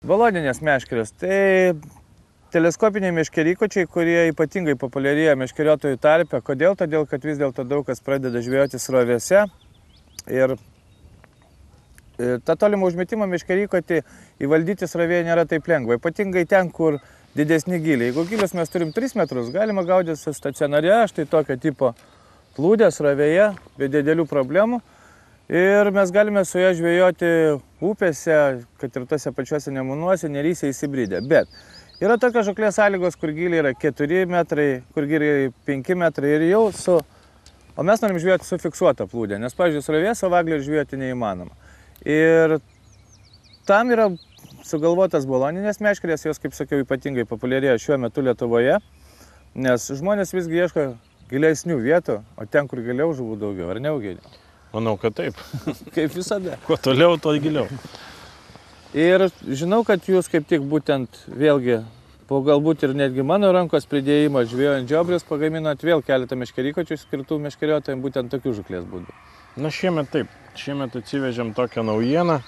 Bolodinės meškerės. Tai teleskopiniai meškerykočiai, kurie ypatingai populiarėja meškeriotojų tarpe. Kodėl? Todėl, kad vis dėlto daug kas pradeda žvejoti srovėse. Ir tą tolimą užmetimą meškerykotį įvaldyti srovėje nėra taip lengva. Ypatingai ten, kur didesni giliai. Jeigu gilius mes turim 3 metrus, galima gaudyti su stacionare, štai tokio tipo plūdė srovėje, be didelių problemų. Ir mes galime su ją žvejoti upėse, kad ir tose pačiuose Nemunuose, Neryse įsibridę. Bet yra tokios žūklės sąlygos, kur giliai yra 4 metrai, kur giliai 5 metrai ir jau su... O mes norim žvejoti su fiksuota plūdė, nes, pavyzdžiui, srovėje savaglį žvejoti neįmanoma. Ir tam yra sugalvotas boloninės meškerės, jos, kaip sakiau, ypatingai populiarėja šiuo metu Lietuvoje, nes žmonės visgi ieško gilesnių vietų, o ten, kur giliau, žuvų daugiau, ar ne, Eugenijau? Manau, kad taip. Kaip visada. Kuo toliau, tuo giliau. Ir žinau, kad jūs kaip tik būtent vėlgi, po galbūt ir netgi mano rankos pridėjimo žvejojant žiobrius, pagaminot vėl keletą meškerykočių skirtų meškeriotojams būtent tokių žūklės būdų. Na, šiemet taip. Šiemet atsivežėm tokią naujieną.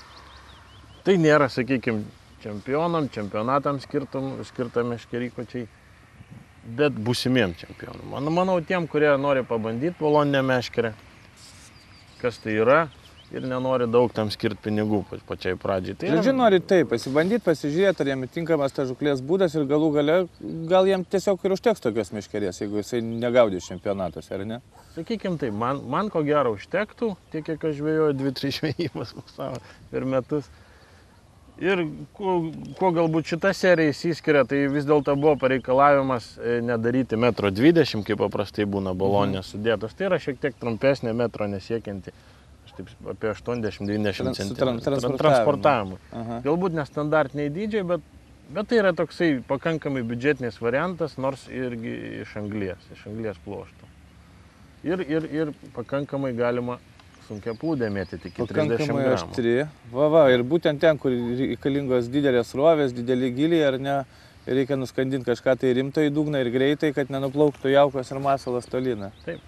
Tai nėra, sakykime, čempionatams skirta meškerykočiai, bet būsimiem čempionam. Manau, tiem, kurie nori pabandyti boloninę meškerę, kas tai yra ir nenori daug tam skirti pinigų pačiai pradžiai. Tai Žodžiu, nori taip, pasibandyti, pasižiūrėti, ar jam tinkamas ta žūklės būdas ir galų gale, gal jam tiesiog ir užteks tokios meškerės, jeigu jisai negaudys čempionatuose, ar ne? Sakykime taip, man ko gero užtektų, tiek kiek aš žvejoju 2-3 žvejybas per metus. Ir kuo galbūt šita serija įsiskiria, tai vis dėlto buvo pareikalavimas nedaryti 1,20 m, kaip paprastai būna bolonės sudėtos. Tai yra šiek tiek trumpesnė metro nesiekianti, apie 80-90 cm transportavimui. Galbūt nestandartiniai dydžiai, bet tai yra toksai pakankamai biudžetinis variantas, nors irgi iš anglies pluošto. Ir pakankamai galima sunkia plūdė mėtyti iki 30 gramų. Pakankamai aštri. Va, ir būtent ten, kur reikalingos didelės srovės, dideli giliai, ar ne, reikia nuskandinti kažką tai rimto į dugną ir greitai, kad nenuplauktų jaukos ir masalas toliną. Taip.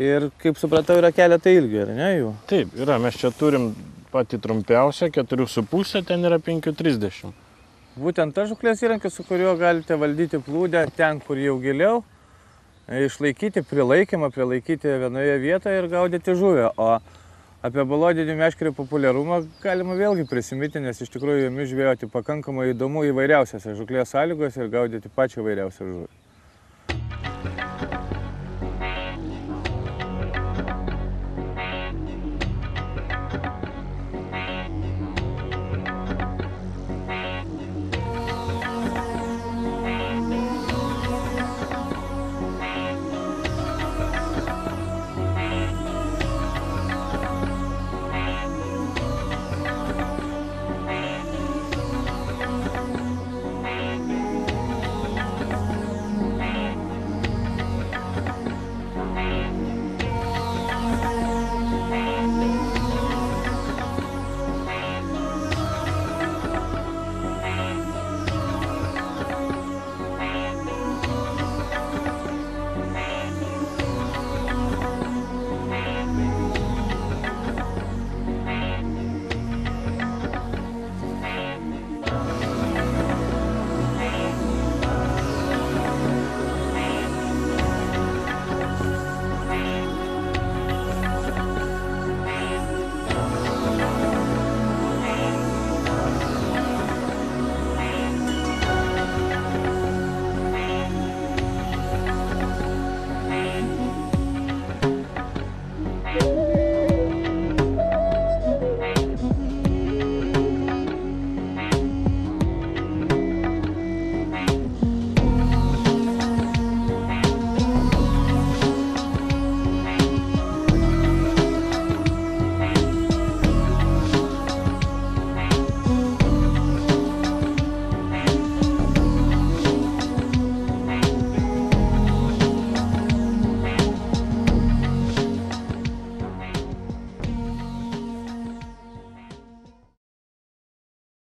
Ir, kaip supratau, yra keletą ilgių, ar ne jų? Taip, yra. Mes čia turim patį trumpiausią, 4,5, ten yra 5,30. Būtent tas žūklės įrankis, su kuriuo galite valdyti plūdę ten, kur jau giliau, išlaikyti prilaikymą, prilaikyti vienoje vietoje ir gaudyti žuvę. O apie bolodinių meškerių populiarumą galima vėlgi prisiminti, nes iš tikrųjų jomis žvejoti pakankamai įdomu įvairiausiose žūklės sąlygose ir gaudyti pačią įvairiausią žuvį.